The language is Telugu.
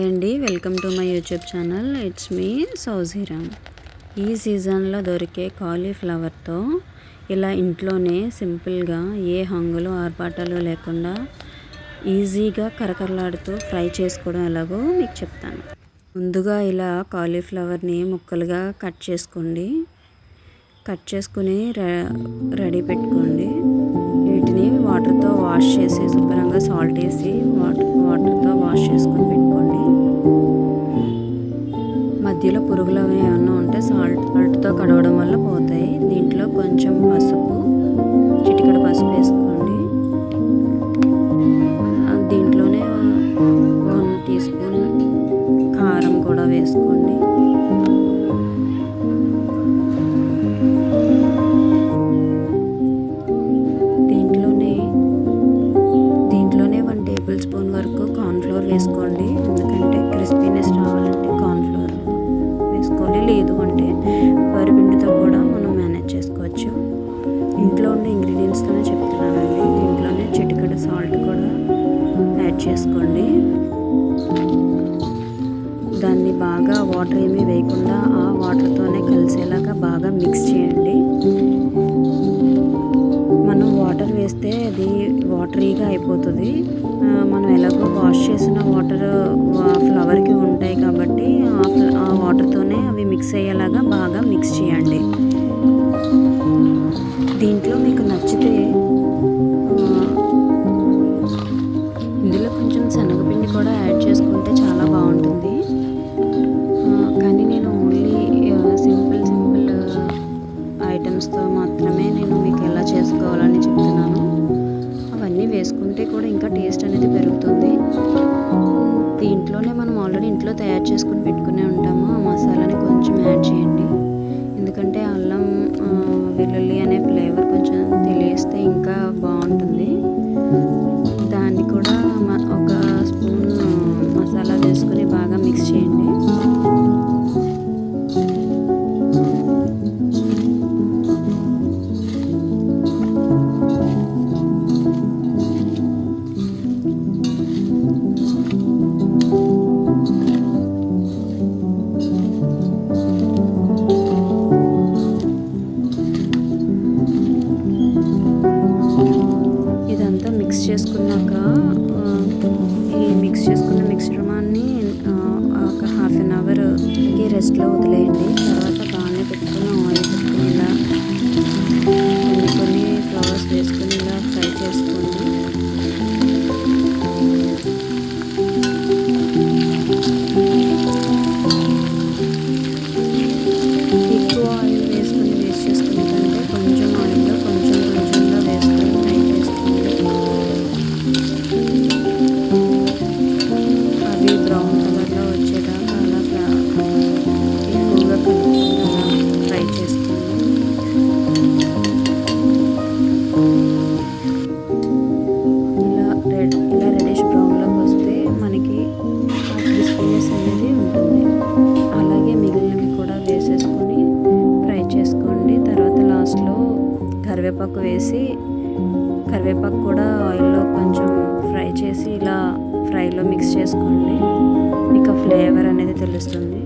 అండి, welcome to my YouTube channel. It's me Soujiram. ఈ సీజన్లో దొరికే కాలీఫ్లవర్తో ఇలా ఇంట్లోనే సింపుల్గా ఏ హంగులు ఆర్పాటాలు లేకుండా ఈజీగా కరకరలాడుతూ ఫ్రై చేసుకోవడం ఎలాగో మీకు చెప్తాను. ముందుగా ఇలా కాలీఫ్లవర్ని ముక్కలుగా కట్ చేసుకోండి. కట్ చేసుకుని రెడీ పెట్టుకోండి. వీటిని వాటర్తో వాష్ చేసి శుభ్రంగా సాల్ట్ వేసి వాటర్తో వాష్ చేసుకొని పెట్టుకోండి. మధ్యలో పురుగులు అవి ఏమన్నా ఉంటే సాల్ట్తో కడగడం వల్ల పోతాయి. దీంట్లో కొంచెం పసుపు, చిటికెడు పసుపు వేసుకోండి. దీంట్లోనే 1 టీ స్పూన్ కారం కూడా వేసుకోండి. దీంట్లోనే 1 టేబుల్ స్పూన్ వరకు కార్న్ఫ్లోర్ వేసుకోండి. ఎందుకంటే క్రిస్పీనెస్ రావాలంటే కార్న్ఫ్లోర్ వేసుకోవాలి. లేదు అంటే వరిపిండితో కూడా మనం మేనేజ్ చేసుకోవచ్చు. ఇంట్లో ఉండే ఇంగ్రీడియంట్స్తోనే చెప్తున్నానండి. దీంట్లోనే చిటికెడు సాల్ట్ కూడా యాడ్ చేసుకోండి. దాన్ని బాగా వాటర్ ఏమీ వేయకుండా ఆ వాటర్తోనే కలిసేలాగా బాగా మిక్స్ చేయండి. మనం వాటర్ వేస్తే అది వాటరీగా అయిపోతుంది. మనం ఎలాగో వాష్ చేసిన వాటర్ ఫ్లవర్కి ఉంటాయి కాబట్టి ఆ వాటర్తోనే అవి మిక్స్ అయ్యేలాగా బాగా మిక్స్ చేయండి. దీంట్లో మీకు నచ్చితే ఇందులో కొంచెం శనగపిండి కూడా యాడ్ చేసుకుంటే చాలా బాగుంటుంది. కానీ నేను ఓన్లీ సింపుల్ ఐటమ్స్తో మాత్రమే నేను మీకు ఎలా చేసుకోవాలని చెప్తున్నాను. అవన్నీ వేసుకుంటే కూడా ఇంకా టేస్ట్ అనేది పెరుగుతుంది. దీంట్లోనే మనం ఆల్రెడీ ఇంట్లో తయారు చేసుకుని పెట్టుకునే ఉంటాము. ఆ మసాలాని కొంచెం యాడ్ చేయండి. ఎందుకంటే అల్లం వెల్లుల్లి అనే ఫ్లేవర్ కొంచెం తెలియస్తే ఇంకా బాగుంటుంది. దాన్ని కూడా 1 స్పూన్ మసాలా వేసుకొని బాగా మిక్స్ చేయండి. ఇదంతా మిక్స్ చేసుకున్నాక ఈ మిక్స్ చేసుకున్న మిశ్రమాన్ని ఒక హాఫ్ అన్ అవర్కి రెస్ట్లో వదిలేయండి. తర్వాత బాగానే పెట్టుకుని ఆయిల్ పెట్టుకుని ఇలా కొన్ని ఫ్లవర్స్ వేసుకొని ఇలా ఫ్రై చేసుకోండి. ఎక్కువ ఆయిల్ వేసుకొని వేస్ట్ చేసుకునే కంటే కొంచెం ఆయిల్లో కొంచెంగా వేసుకొని ఫ్రై చేసుకోండి. అవి బ్రౌన్ కలర్లో వచ్చేదాకా అలా ఎక్కువగా కలుపుకుంటూ ఫ్రై చేసుకోండి. ఇలా రెడిష్ బ్రౌన్లోకి వస్తే మనకి క్రిస్పీనెస్ అనేది ఉంటుంది. అలాగే మిగిలినవి కూడా వేసేసుకొని ఫ్రై చేసుకోండి. తర్వాత లాస్ట్లో కరివేపాకు వేసి కరివేపాకు కూడా ఆయిల్లో కొంచెం ఫ్రై చేసి ఇలా ఫ్రైలో మిక్స్ చేసుకోండి. మీకు ఫ్లేవర్ అనేది తెలుస్తుంది.